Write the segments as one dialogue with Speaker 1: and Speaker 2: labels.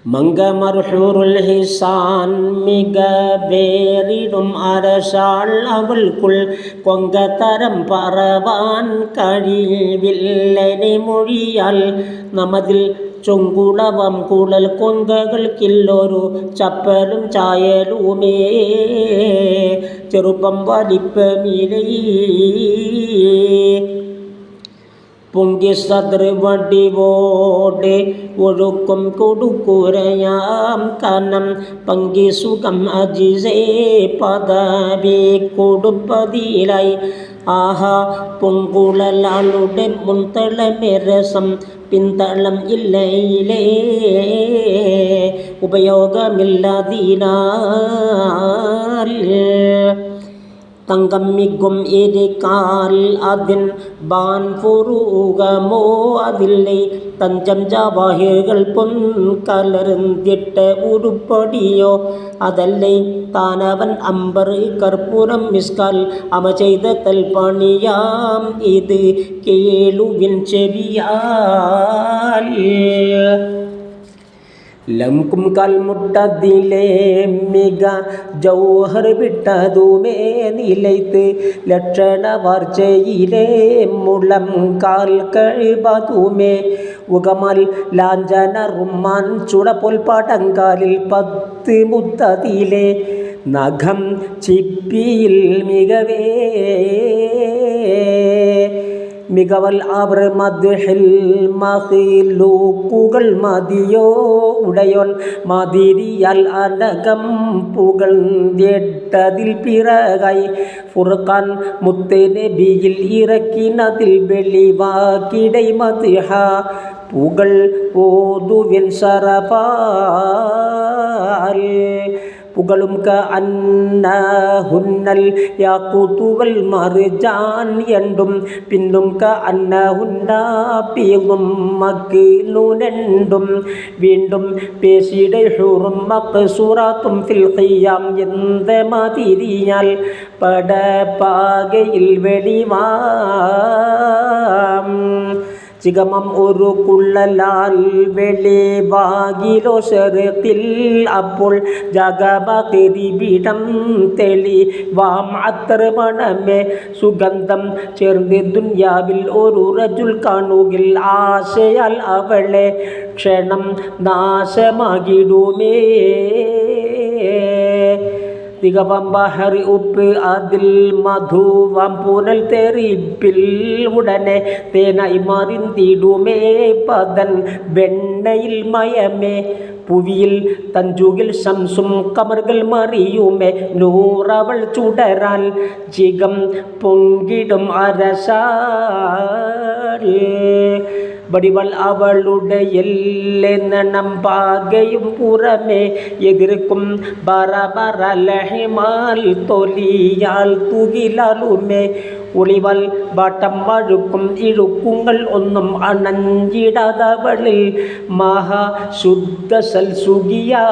Speaker 1: മങ്കമർഹൂറുൽ ഹിസാൻ മികവേറിടും അരശാൾ അവൾക്കുൾ കൊങ്കതരം പറവാൻ കഴിവില്ലെനി മൊഴിയാൽ നമതിൽ ചൊങ്കുളവം കുഴൽ കൊങ്കകൾക്കില്ലൊരു ചപ്പലും ചായലുമേ ചെറുപ്പം വലിപ്പമിലേ പൊങ്കി സദൃ വടിവോടെ ഒഴുക്കും കൊടുക്കുരയാം കനം പങ്കി സുഖം അജിസേ പദവി കൊടുപ്പതിലായി ആഹാ പൊങ്കുളലാളുടെ മുൻതളമെരസം പിന്തളം ഇല്ലയിലേ ഉപയോഗമില്ലതിനാൽ തങ്കം മികും എരിക്കാൽ അതിൻ ബാൻ ഫുറൂകമോ അതില്ലേ തഞ്ചം ജവാഹിറുകൾ പൊൻകലർന്നിട്ട ഉരുപ്പടിയോ അതല്ലേ താനവൻ അമ്പർ കർപ്പൂരം മിസ്കാൽ അമ ചെയ്ത തൽപ്പണിയാം ഇത് കേളുവിൻ ചെവിയാൽ ലംകും കൽമുട്ടതിലെ മിക ജൗഹർ വിട്ടതുമേ നിലയ്ത്ത് ലക്ഷണ വാർച്ചയിലെ മുളം കാൽ കഴിവതുമേ ഉകമൽ ലാഞ്ചന റുമാൻ ചുടപ്പൊൽ പടങ്കാലിൽ 10 മുത്തതിലെ നഖം ചിപ്പിയിൽ മികവൽ അവർ മദ്ഹിൽ മഖിലൂക്കുകൾ മതിയോ ഉടയോൻ മതിരിയാൽ അനകം പുകഴ്ന്നിട്ടതിൽ പിറകായി ഫുർഖാൻ മുത്തേ നബിയിൽ ഇറക്കിനതിൽ വെളിവാക്കിടൈ മദ്ഹ പുകൾ ഓതുവിൻ സറഫാൽ പുകളും അന്നഹുന്നൽ യാഖൂതുവൽ മർജാൻ എണ്ടും പിന്നും അന്നഹുന്നാപിയും മക്നൂനെണ്ടും വീണ്ടും പേശിയുടെ ഹുറും മഖ്സൂറാത്തും ഫിൽ ഖിയാം എന്ന മാതിരിയാൽ പടപാകയിൽ വെളിവാം ചികമം ഒരു കുള്ളലാൽ വെളിവാകിലോ ശരത്തിൽ അപ്പോൾ ജഗബിടം തെളിവാം അത്ര മണമേ സുഗന്ധം ചേർന്ന് ദുന്യാവിൽ ഒരു റജുൽ കാണുകിൽ ആശയാൽ അവളെ ക്ഷണം നാശമാകിടുമേ തികവം ബഹറി ഉപ്പ് അതിൽ മധുവം പുനൽ തെറിപ്പിൽ ഉടനെ തേനായി മറിന്തിടുമേ പതൻ വെണ്ണയിൽ മയമേ പുവിയിൽ തഞ്ചുകിൽ ശംസും കമറുകൾ മറിയുമേ നൂറവൾ ചുടരാൽ ജിഗം പൊങ്കിടും അരശാൽ വടിവൾ അവളുടെ എല്ലെണ്ണം പാകയും പുറമേ എതിർക്കും ബറബറ ലഹിമാൽ തൊലിയാൽ തുകിലാലുമേ ഒളിവൽ വട്ടം വഴുക്കും ഇഴുക്കുങ്ങൾ ഒന്നും അണഞ്ചിടാതവളിൽ മഹാശുദ്ധ സൽസുഖിയാൽ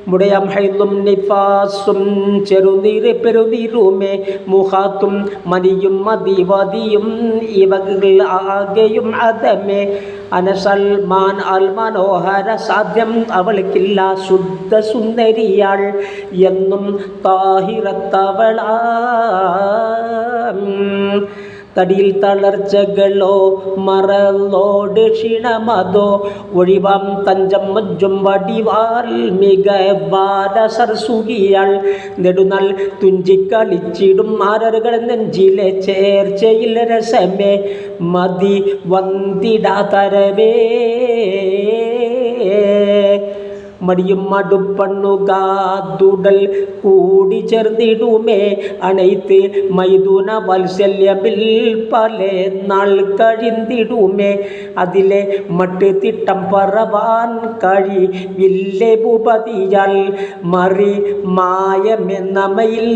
Speaker 1: മുടയാം ഹൈദും നിഫാസും ചെറുനീര് പെരുനീരുമേ മുഖാത്തും മനിയും മതിവതിയും ഇവകൾ ആകെയും അതമേ അനസൽമാൻ അൽ മനോഹര സാധ്യം അവൾക്കില്ല ശുദ്ധ സുന്ദരിയാൾ എന്നും താഹിറത്തവളാ തടിയിൽ തളർച്ചകളോ മറലോട് ക്ഷീണമതോ ഒഴിവാം തഞ്ചം മജ്ജും വടിവാൽ മികവാല സർസുകിയാൾ നെടുനാൾ തുഞ്ചിക്കളിച്ചിടും ആരറുകൾ നെഞ്ചിലെ ചേർച്ചയിൽ രസമേ മതി വന്തിടാതരവേ മടിയും മടുപ്പണ്ണുകാതുടൽ കൂടി ചേർന്നിടുമേ അണൈത്ത് മൈഥുന വാത്സല്യമിൽ പല നാൾ കഴിന്തിടുമേ അതിലെ മട്ട് തിട്ടം പറവാൻ കഴിവില്ലേ ഭൂപതിയാൽ മറി മായമെന്നമയിൽ